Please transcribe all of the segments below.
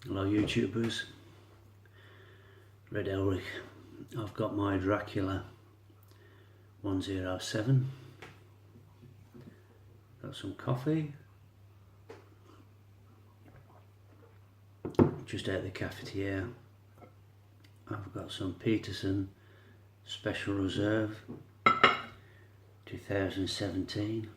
Hello YouTubers, Red Elric. I've got my Dracula 107, got some coffee, just out of the cafetiere. I've got some Peterson Special Reserve 2017,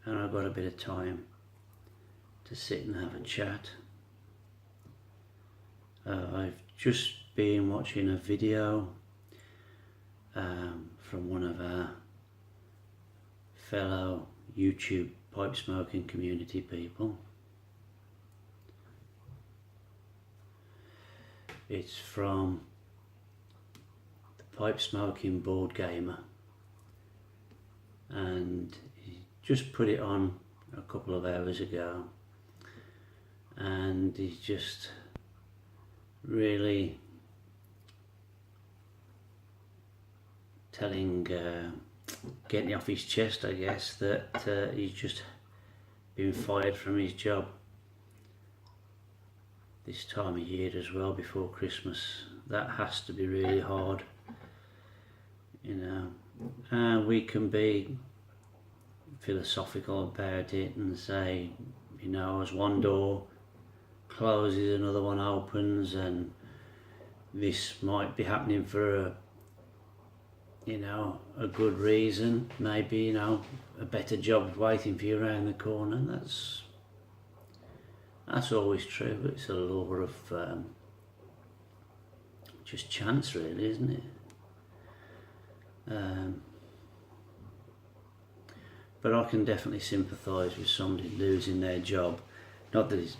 and I've got a bit of time to sit and have a chat. I've just been watching a video from one of our fellow YouTube pipe smoking community people. It's from the pipe smoking board gamer, and he just put it on a couple of hours ago, and he's just really telling, getting off his chest, I guess, that he's just been fired from his job this time of year as well, before Christmas. That has to be really hard, you know. And we can be philosophical about it and say, you know, as one door closes, another one opens, and this might be happening for a good reason. Maybe, you know, a better job waiting for you around the corner. That's always true, but it's a law of just chance, really, isn't it? But I can definitely sympathise with somebody losing their job. Not that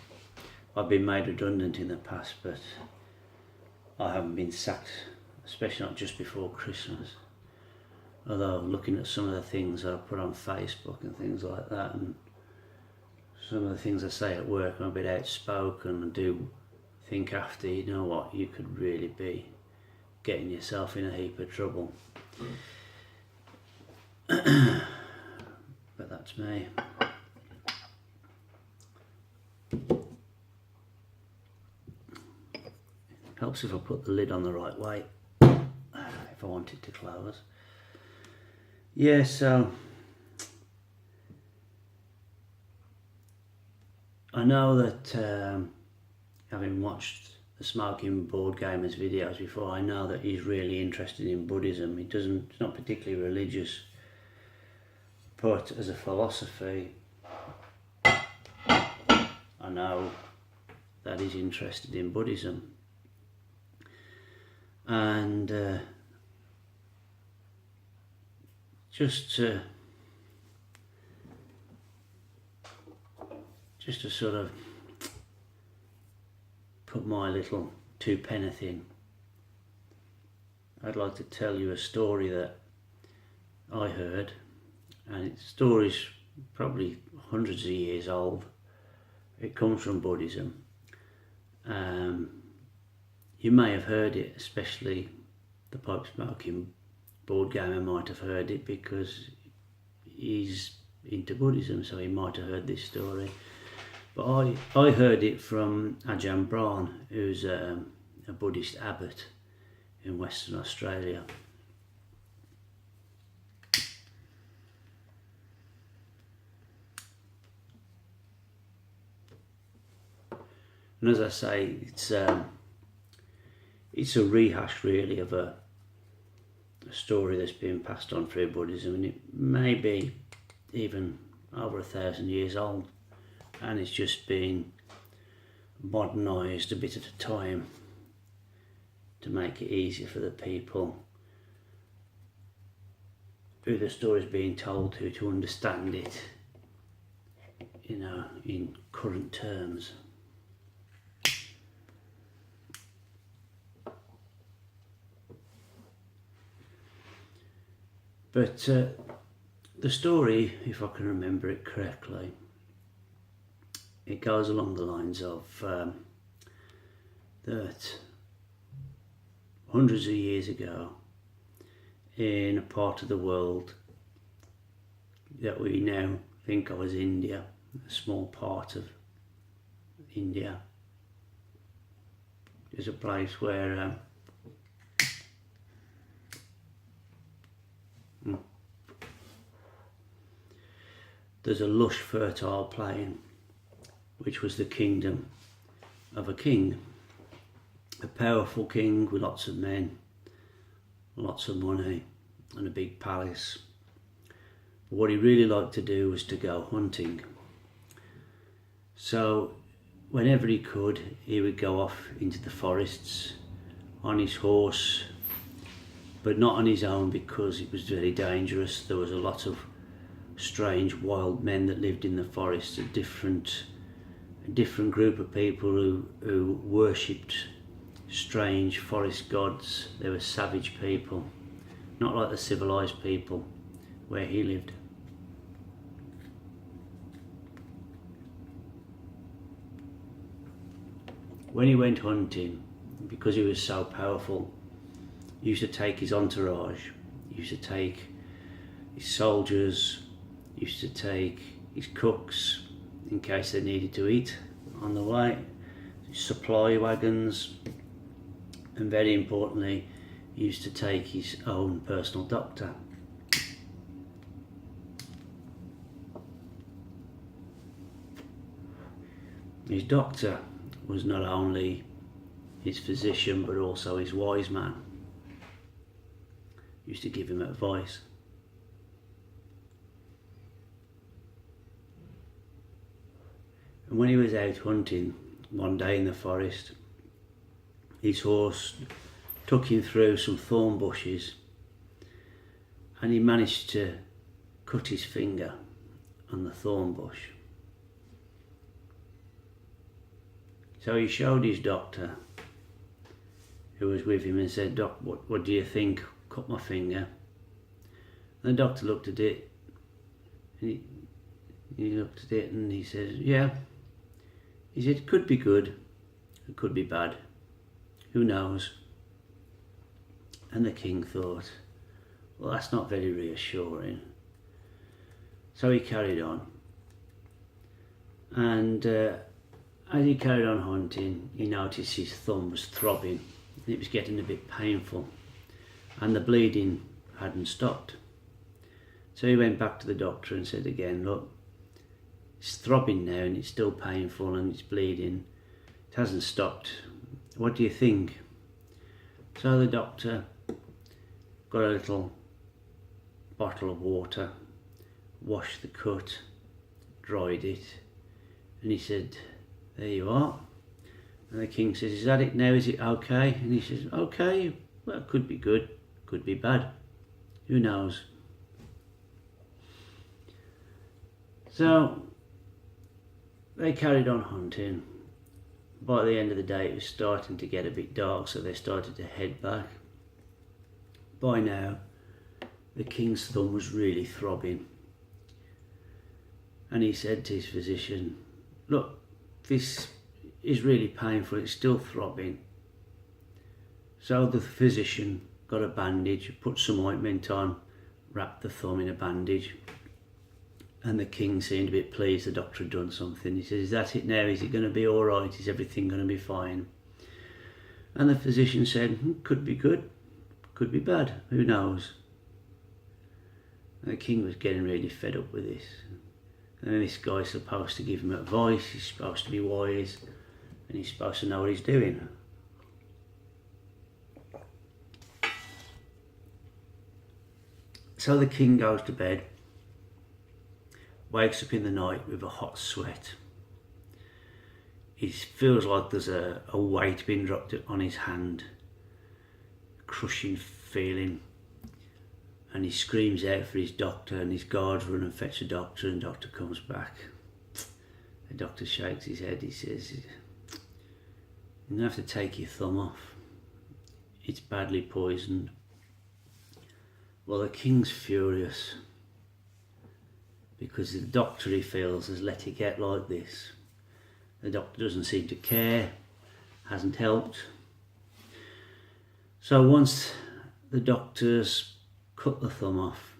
I've been made redundant in the past, but I haven't been sacked, especially not just before Christmas. Although looking at some of the things I put on Facebook and things like that, and some of the things I say at work, I'm a bit outspoken and do think after, you know what, you could really be getting yourself in a heap of trouble. But that's me. Helps if I put the lid on the right way, if I want it to close. Yeah, so I know that having watched the Smoking Board Gamer's videos before, I know that he's really interested in Buddhism. He's not particularly religious, but as a philosophy, I know that he's interested in Buddhism. And just to sort of put my little two-penneth in, I'd like to tell you a story that I heard, and the story's probably hundreds of years old. It comes from Buddhism. You may have heard it, especially the pipe smoking board gamer might have heard it, because he's into Buddhism, so he might have heard this story. But I heard it from Ajahn Brahm, who's a Buddhist abbot in Western Australia. And as I say, it's a rehash really of a story that's been passed on through Buddhism, and it may be even over 1,000 years old, and it's just been modernised a bit at a time to make it easier for the people who the story's being told to understand it, you know, in current terms. But the story, if I can remember it correctly, it goes along the lines of that hundreds of years ago, in a part of the world that we now think of as India, a small part of India. There's a place where there's a lush, fertile plain, which was the kingdom of a king, a powerful king with lots of men, lots of money, and a big palace. But what he really liked to do was to go hunting. So whenever he could, he would go off into the forests on his horse, but not on his own, because it was very dangerous. There was a lot of strange wild men that lived in the forest, a different group of people who worshipped strange forest gods. They were savage people, not like the civilized people where he lived. When he went hunting, because he was so powerful, he used to take his entourage, he used to take his soldiers, he used to take his cooks in case they needed to eat on the way, supply wagons, and very importantly, he used to take his own personal doctor. His doctor was not only his physician but also his wise man. He used to give him advice. And when he was out hunting one day in the forest, his horse took him through some thorn bushes and he managed to cut his finger on the thorn bush. So he showed his doctor, who was with him, and said, "Doc, what do you think? Cut my finger." And the doctor looked at it, and he looked at it and he said, "Yeah." He said, "It could be good, it could be bad, who knows?" And the king thought, well, that's not very reassuring. So he carried on. And as he carried on hunting, he noticed his thumb was throbbing and it was getting a bit painful, and the bleeding hadn't stopped. So he went back to the doctor and said again, "Look, it's throbbing now and it's still painful and it's bleeding. It hasn't stopped. What do you think?" So the doctor got a little bottle of water, washed the cut, dried it, and he said, "There you are." And the king says, "Is that it now? Is it okay?" And he says, "Okay, well, it could be good, could be bad, who knows?" So they carried on hunting. By the end of the day, it was starting to get a bit dark, so they started to head back. By now, the king's thumb was really throbbing. And he said to his physician, "Look, this is really painful, it's still throbbing." So the physician got a bandage, put some ointment on, wrapped the thumb in a bandage, and the king seemed a bit pleased the doctor had done something. He says, "Is that it now? Is it going to be all right? Is everything going to be fine?" And the physician said, "Could be good, could be bad, who knows?" And the king was getting really fed up with this. And this guy's supposed to give him advice, he's supposed to be wise, and he's supposed to know what he's doing. So the king goes to bed, wakes up in the night with a hot sweat. He feels like there's a weight being dropped on his hand, crushing feeling. And he screams out for his doctor, and his guards run and fetch the doctor, and the doctor comes back. The doctor shakes his head. He says, "You're going to have to take your thumb off. It's badly poisoned." Well, the king's furious because the doctor, he feels, has let it get like this. The doctor doesn't seem to care, hasn't helped. So once the doctor's cut the thumb off,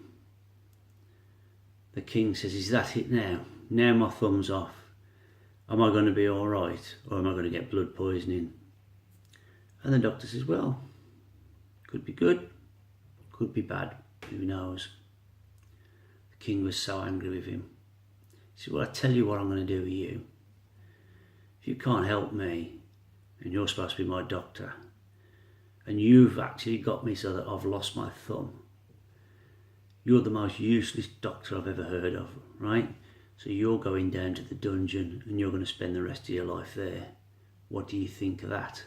the king says, "Is that it now? Now my thumb's off. am I going to be all right, or am I going to get blood poisoning? And the doctor says, well, could be good, could be bad, who knows? The king was so angry with him. He said, well, I tell you what I'm going to do with you. If you can't help me, and you're supposed to be my doctor, and you've actually got me so that I've lost my thumb, you're the most useless doctor I've ever heard of, right? So you're going down to the dungeon and you're going to spend the rest of your life there. What do you think of that?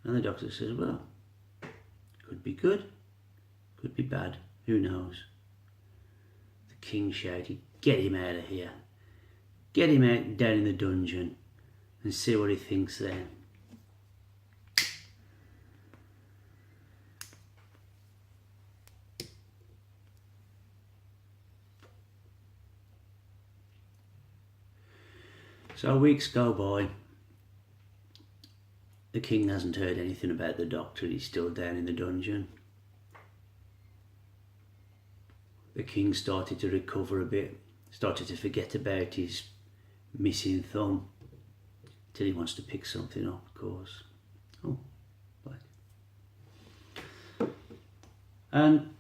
And the doctor says, well, could be good, could be bad, who knows? The king shouted, get him out of here. Get him out down in the dungeon and see what he thinks there. So weeks go by. The king hasn't heard anything about the doctor. He's still down in the dungeon. The king started to recover a bit, started to forget about his missing thumb, till he wants to pick something up, of course. Oh, right. And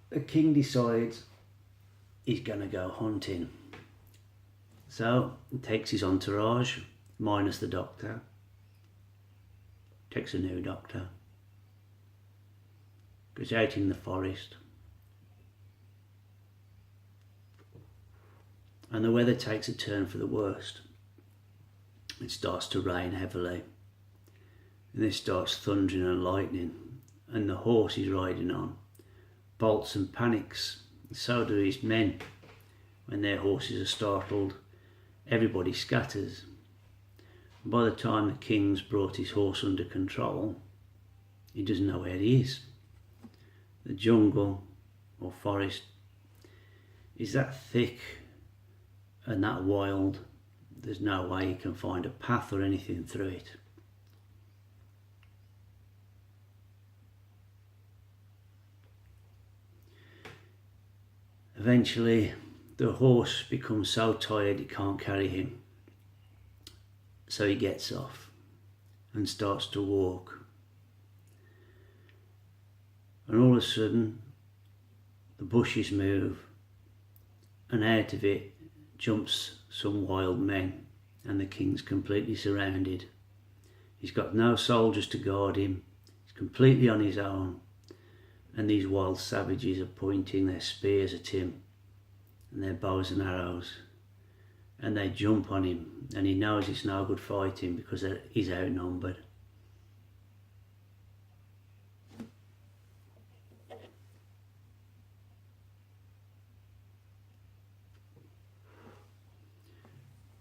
the king decides he's going to go hunting. So he takes his entourage, minus the doctor, takes a new doctor, goes out in the forest, and the weather takes a turn for the worst. It starts to rain heavily, and it starts thundering and lightning, and the horse he's riding on bolts and panics, and so do his men. When their horses are startled, everybody scatters. And by the time the king's brought his horse under control, he doesn't know where he is. The jungle or forest is that thick and that wild, there's no way he can find a path or anything through it. Eventually, the horse becomes so tired it can't carry him. So he gets off and starts to walk. And all of a sudden, the bushes move, and out of it jumps some wild men, and the king's completely surrounded. He's got no soldiers to guard him. He's completely on his own. And these wild savages are pointing their spears at him and their bows and arrows, and they jump on him, and he knows it's no good fighting because he's outnumbered.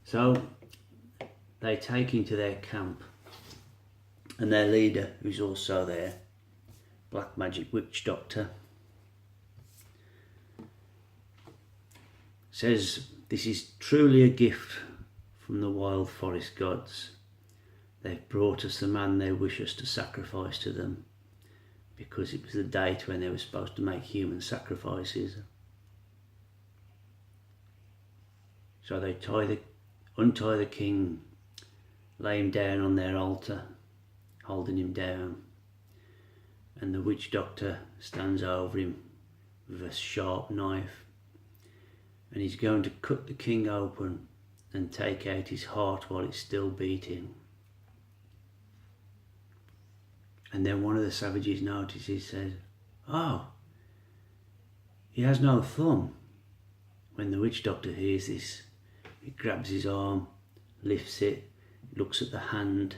So they take him to their camp, and their leader, who's also there, Black Magic Witch Doctor, says this is truly a gift from the wild forest gods. They've brought us the man they wish us to sacrifice to them, because it was the date when they were supposed to make human sacrifices. So they untie the king, lay him down on their altar, holding him down, and the witch doctor stands over him with a sharp knife, and he's going to cut the king open and take out his heart while it's still beating. And then one of the savages notices, says, oh, he has no thumb. When the witch doctor hears this, he grabs his arm, lifts it, looks at the hand,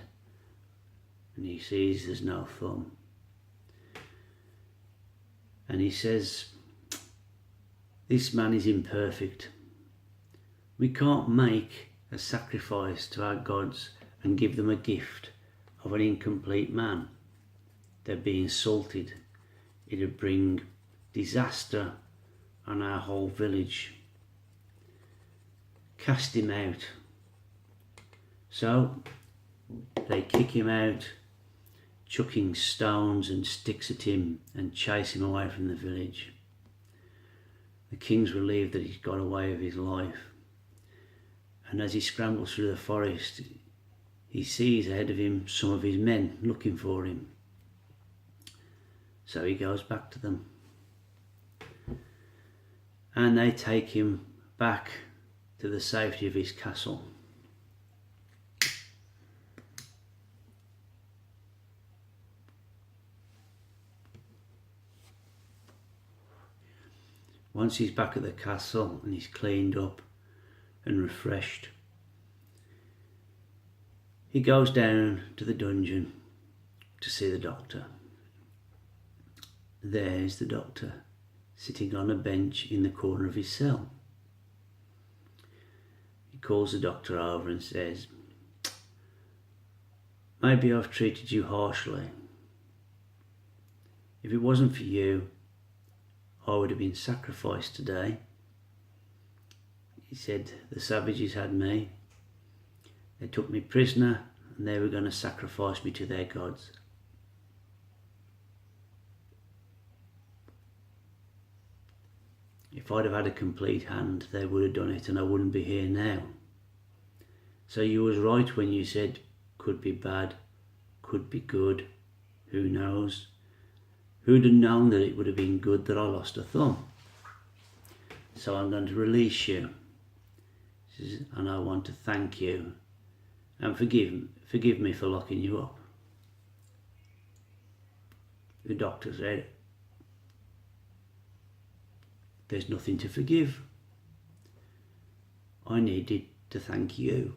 and he sees there's no thumb. And he says, this man is imperfect. We can't make a sacrifice to our gods and give them a gift of an incomplete man. They'd be insulted. It'd bring disaster on our whole village. Cast him out. So they kick him out, chucking stones and sticks at him and chase him away from the village. The king's relieved that he's got away with his life, And as he scrambles through the forest, he sees ahead of him some of his men looking for him. So he goes back to them. And they take him back to the safety of his castle. Once he's back at the castle and he's cleaned up and refreshed, he goes down to the dungeon to see the doctor. There's the doctor, sitting on a bench in the corner of his cell. He calls the doctor over and says, "Maybe I've treated you harshly. If it wasn't for you, I would have been sacrificed today." He said, "The savages had me. They took me prisoner and they were going to sacrifice me to their gods. If I'd have had a complete hand, they would have done it and I wouldn't be here now. So you was right when you said could be bad, could be good, who knows? Who'd have known that it would have been good that I lost a thumb? So I'm going to release you. And I want to thank you and forgive me for locking you up." The doctor said, "There's nothing to forgive. I needed to thank you.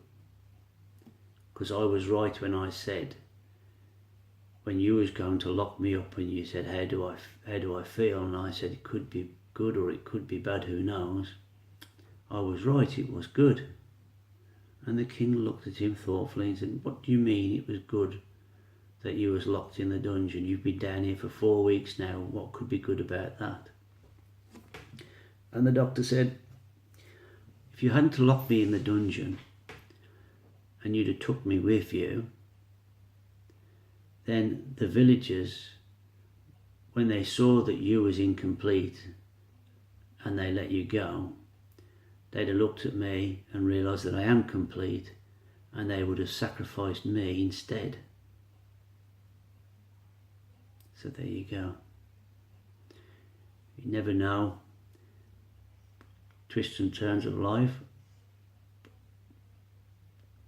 Because I was right when I said, when you was going to lock me up and you said, how do I feel? And I said, it could be good or it could be bad, who knows? I was right, it was good." And the king looked at him thoughtfully and said, "What do you mean it was good that you was locked in the dungeon? You've been down here for 4 weeks now. What could be good about that?" And the doctor said, "If you hadn't locked me in the dungeon and you'd have took me with you, then the villagers, when they saw that you was incomplete and they let you go, they'd have looked at me and realised that I am complete and they would have sacrificed me instead." So there you go. You never know. Twists and turns of life.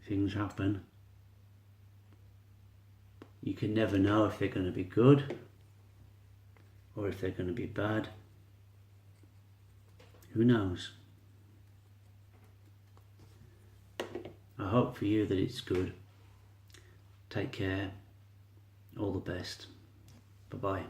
Things happen. You can never know if they're going to be good or if they're going to be bad. Who knows? I hope for you that it's good. Take care. All the best. Bye-bye.